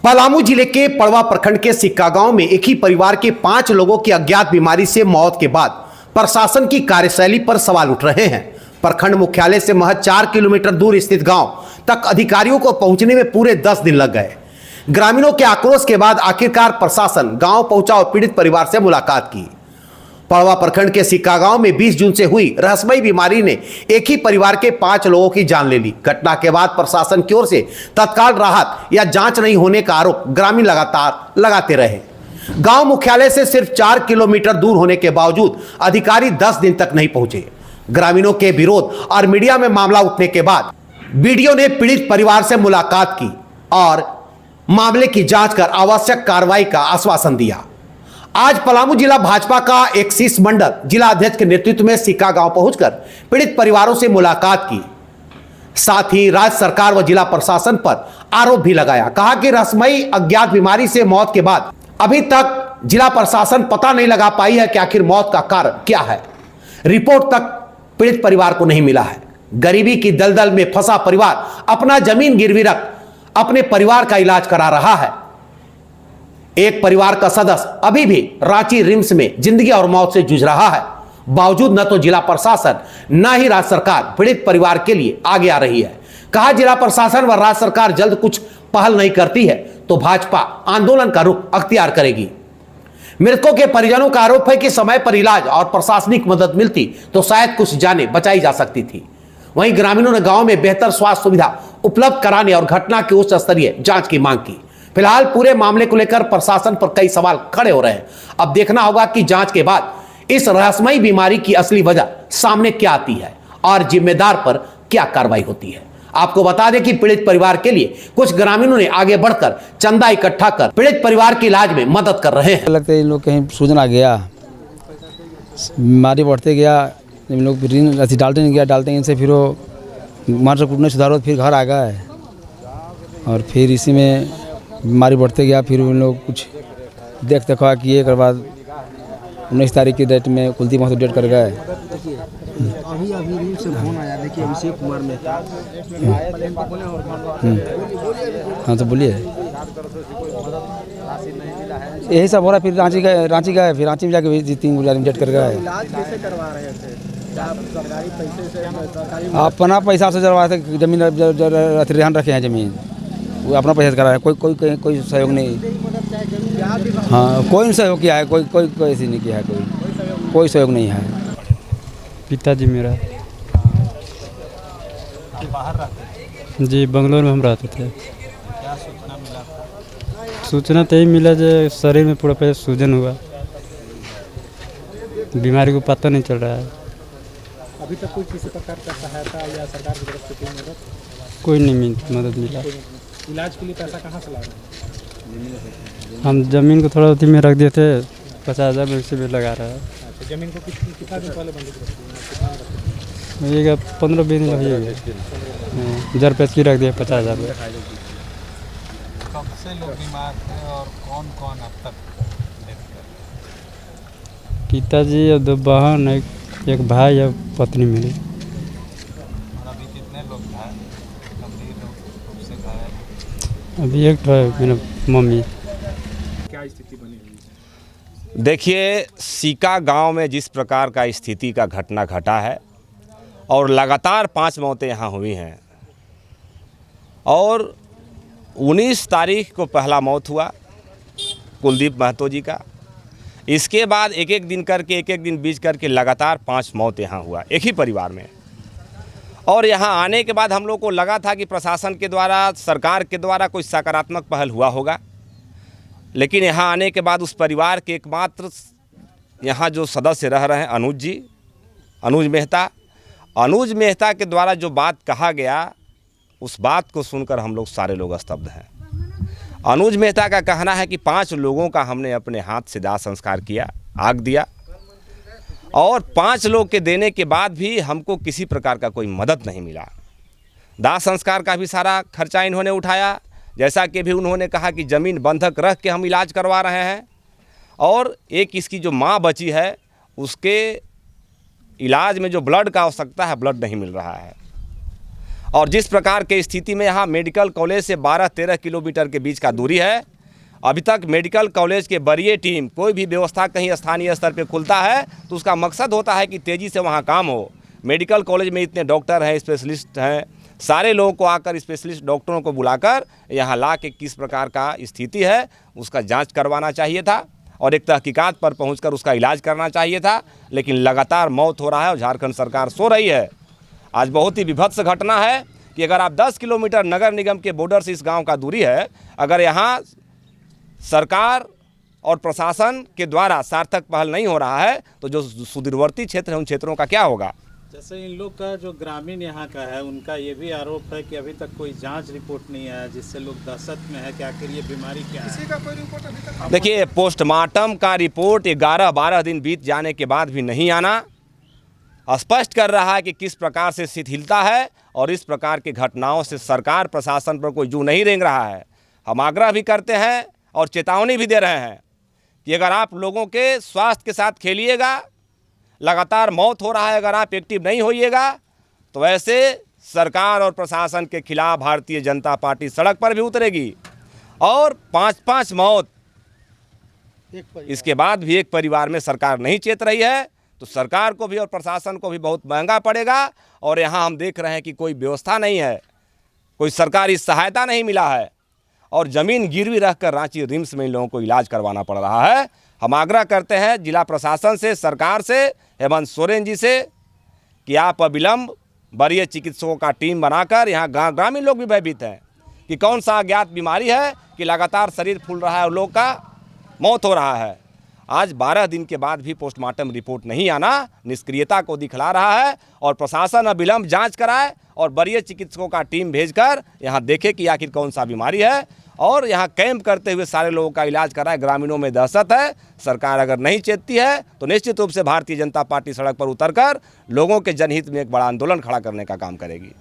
पलामू जिले के पड़वा प्रखंड के सिक्का गांव में एक ही परिवार के 5 लोगों की अज्ञात बीमारी से मौत के बाद प्रशासन की कार्यशैली पर सवाल उठ रहे हैं। प्रखंड मुख्यालय से महज 4 किलोमीटर दूर स्थित गांव तक अधिकारियों को पहुंचने में पूरे 10 दिन लग गए। ग्रामीणों के आक्रोश के बाद आखिरकार प्रशासन गांव पहुंचा और पीड़ित परिवार से मुलाकात की। पड़वा प्रखंड के सिक्का गांव में 20 जून से हुई रहस्यमयी बीमारी ने एक ही परिवार के 5 लोगों की जान ले ली। घटना के बाद प्रशासन की ओर से तत्काल राहत या जांच नहीं होने का आरोप ग्रामीण लगातार लगाते रहे। गांव मुख्यालय से सिर्फ 4 किलोमीटर दूर होने के बावजूद अधिकारी 10 दिन तक नहीं पहुंचे। ग्रामीणों के विरोध और मीडिया में मामला उठने के बाद बीडीओ ने पीड़ित परिवार से मुलाकात की और मामले की जांच कर आवश्यक कार्रवाई का आश्वासन दिया। आज पलामू जिला भाजपा का एक शीर्ष मंडल जिला अध्यक्ष के नेतृत्व में सिक्का गांव पहुंचकर पीड़ित परिवारों से मुलाकात की। साथ ही राज्य सरकार व जिला प्रशासन पर आरोप भी लगाया। कहा कि रहस्यमयी अज्ञात बीमारी से मौत के बाद अभी तक जिला प्रशासन पता नहीं लगा पाई है कि आखिर मौत का कारण क्या है। रिपोर्ट तक पीड़ित परिवार को नहीं मिला है। गरीबी की दलदल में फंसा परिवार अपना जमीन गिरवी रख अपने परिवार का इलाज करा रहा है। एक परिवार का सदस्य अभी भी रांची रिम्स में जिंदगी और मौत से जूझ रहा है। बावजूद न तो जिला प्रशासन न ही राज्य सरकार पीड़ित परिवार के लिए आगे आ रही है। कहा जिला प्रशासन व राज्य सरकार जल्द कुछ पहल नहीं करती है तो भाजपा आंदोलन का रुख अख्तियार करेगी। मृतकों के परिजनों का आरोप है कि समय पर इलाज और प्रशासनिक मदद मिलती तो शायद कुछ जानें बचाई जा सकती थी। वहीं ग्रामीणों ने गांव में बेहतर स्वास्थ्य सुविधा उपलब्ध कराने और घटना की उच्च स्तरीय जांच की मांग की। फिलहाल पूरे मामले को लेकर प्रशासन पर कई सवाल खड़े हो रहे हैं। अब देखना होगा कि जांच के बाद इस रहस्यमयी बीमारी की असली वजह सामने क्या आती है और जिम्मेदार पर क्या कार्रवाई होती है। आपको बता दें कि पीड़ित परिवार के लिए कुछ ग्रामीणों ने आगे बढ़कर चंदा इकट्ठा कर पीड़ित परिवार के इलाज में मदद कर रहे हैं। लगता है इन लोग कहीं सूजन आ गया, बीमारी बढ़ते गया, इन लोग डालते इनसे फिर वो मार कूटने सुधारो फिर घर आ गए और फिर इसी में बीमारी बढ़ते गया। फिर उन लोग कुछ देख देखा किए के बाद 19 तारीख की डेट में कुलदीप महतो डेट कर गए। अभी से फोन आया, देखिए अभिषेक कुमार मेहता। हाँ तो बोलिए, यही सब हो रहा। फिर रांची गए फिर रांची में जाके 3 आदमी डेट कर गए। अपना पैसा से जरवाए थे, जमीन रेहन रखे हैं, जमीन वो अपना पैसा करा है। कोई सहयोग नहीं। हाँ कोई सहयोग किया है, कोई ऐसी नहीं किया है, कोई सहयोग नहीं है। पिताजी मेरा बाहर रहते जी बंगलोर में हम रहते थे। क्या सूचना मिला था? सूचना तो यही मिला जो शरीर में पूरा पैसा सूजन हुआ, बीमारी को पता नहीं चल रहा है। अभी तक कोई किसी प्रकार का सहायता या सरकार की तरफ से कोई कोई नहीं मदद मिला। इलाज के लिए पैसा कहाँ से ला रहे हैं? हम जमीन को थोड़ा अथी में रख दिए थे, 50,000 में उसी में लगा रहा है। अच्छा, जमीन को कितना दिन पहले बंद कर? ये 15-20 दिन लगे, जर पैस की रख दिया 50,000 में। कब से लोग बीमार थे और कौन कौन अब तक? पिताजी और 2 बहन, एक भाई और पत्नी मेरी। और अभी कितने लोग घायल, गंभीर रूप से घायल? अभी एक मेरा मम्मी। क्या स्थिति बनी हुई है? देखिए, सिक्का गांव में जिस प्रकार का स्थिति का घटना घटा है और लगातार 5 मौतें यहाँ हुई हैं और 19 तारीख को पहला मौत हुआ कुलदीप महतो जी का। इसके बाद एक एक दिन बीच करके लगातार 5 मौत यहाँ हुआ एक ही परिवार में। और यहाँ आने के बाद हम लोग को लगा था कि प्रशासन के द्वारा, सरकार के द्वारा कोई सकारात्मक पहल हुआ होगा, लेकिन यहाँ आने के बाद उस परिवार के एकमात्र यहाँ जो सदस्य रह रहे हैं अनुज मेहता के द्वारा जो बात कहा गया, उस बात को सुनकर हम लोग सारे लोग स्तब्ध हैं। अनुज मेहता का कहना है कि 5 लोगों का हमने अपने हाथ से दाह संस्कार किया, आग दिया, और 5 लोग के देने के बाद भी हमको किसी प्रकार का कोई मदद नहीं मिला। दाह संस्कार का भी सारा खर्चा इन्होंने उठाया, जैसा कि भी उन्होंने कहा कि ज़मीन बंधक रख के हम इलाज करवा रहे हैं। और एक इसकी जो माँ बची है, उसके इलाज में जो ब्लड का आवश्यकता है, ब्लड नहीं मिल रहा है। और जिस प्रकार की स्थिति में यहाँ मेडिकल कॉलेज से 12-13 किलोमीटर के बीच का दूरी है, अभी तक मेडिकल कॉलेज के वरीय टीम कोई भी व्यवस्था कहीं स्थानीय स्तर पे खुलता है तो उसका मकसद होता है कि तेज़ी से वहाँ काम हो। मेडिकल कॉलेज में इतने डॉक्टर हैं, स्पेशलिस्ट हैं, सारे लोगों को आकर स्पेशलिस्ट डॉक्टरों को बुलाकर यहाँ ला के किस प्रकार का स्थिति है उसका जांच करवाना चाहिए था और एक तहकीकात पर पहुंचकर उसका इलाज करना चाहिए था। लेकिन लगातार मौत हो रहा है और झारखंड सरकार सो रही है। आज बहुत ही विभत्स घटना है कि अगर आप 10 किलोमीटर नगर निगम के बॉर्डर से इस गांव का दूरी है, अगर यहाँ सरकार और प्रशासन के द्वारा सार्थक पहल नहीं हो रहा है तो जो सुदूरवर्ती क्षेत्र हैं उन क्षेत्रों का क्या होगा। जैसे इन लोग का जो ग्रामीण यहाँ का है उनका ये भी आरोप है कि अभी तक कोई जांच रिपोर्ट नहीं आया, जिससे लोग दहशत में है कि आखिर ये बीमारी क्या है। किसी का कोई रिपोर्ट अभी तक? देखिए, पोस्टमार्टम का रिपोर्ट 11-12 दिन बीत जाने के बाद भी नहीं आना स्पष्ट कर रहा है कि किस प्रकार से शिथिलता है और इस प्रकार की घटनाओं से सरकार प्रशासन पर कोई जू नहीं रेंग रहा है। हम आग्रह भी करते हैं और चेतावनी भी दे रहे हैं कि अगर आप लोगों के स्वास्थ्य के साथ खेलिएगा, लगातार मौत हो रहा है, अगर आप एक्टिव नहीं होइएगा तो ऐसे सरकार और प्रशासन के खिलाफ भारतीय जनता पार्टी सड़क पर भी उतरेगी। और 5-5 मौत इसके बाद भी एक परिवार में सरकार नहीं चेत रही है तो सरकार को भी और प्रशासन को भी बहुत महंगा पड़ेगा। और यहाँ हम देख रहे हैं कि कोई व्यवस्था नहीं है, कोई सरकारी सहायता नहीं मिला है और ज़मीन गिरवी रखकर रांची रिम्स में इन लोगों को इलाज करवाना पड़ रहा है। हम आग्रह करते हैं जिला प्रशासन से, सरकार से, हेमंत सोरेन जी से कि आप अविलंब वरीय चिकित्सकों का टीम बनाकर, यहाँ ग्रामीण लोग भी भयभीत हैं कि कौन सा अज्ञात बीमारी है कि लगातार शरीर फूल रहा है और लोग का मौत हो रहा है। आज 12 दिन के बाद भी पोस्टमार्टम रिपोर्ट नहीं आना निष्क्रियता को दिखला रहा है और प्रशासन अविलंब जांच कराए और वरीय चिकित्सकों का टीम भेजकर यहाँ देखे कि आखिर कौन सा बीमारी है और यहाँ कैंप करते हुए सारे लोगों का इलाज कराए। ग्रामीणों में दहशत है। सरकार अगर नहीं चेतती है तो निश्चित रूप से भारतीय जनता पार्टी सड़क पर उतरकर लोगों के जनहित में एक बड़ा आंदोलन खड़ा करने का काम करेगी।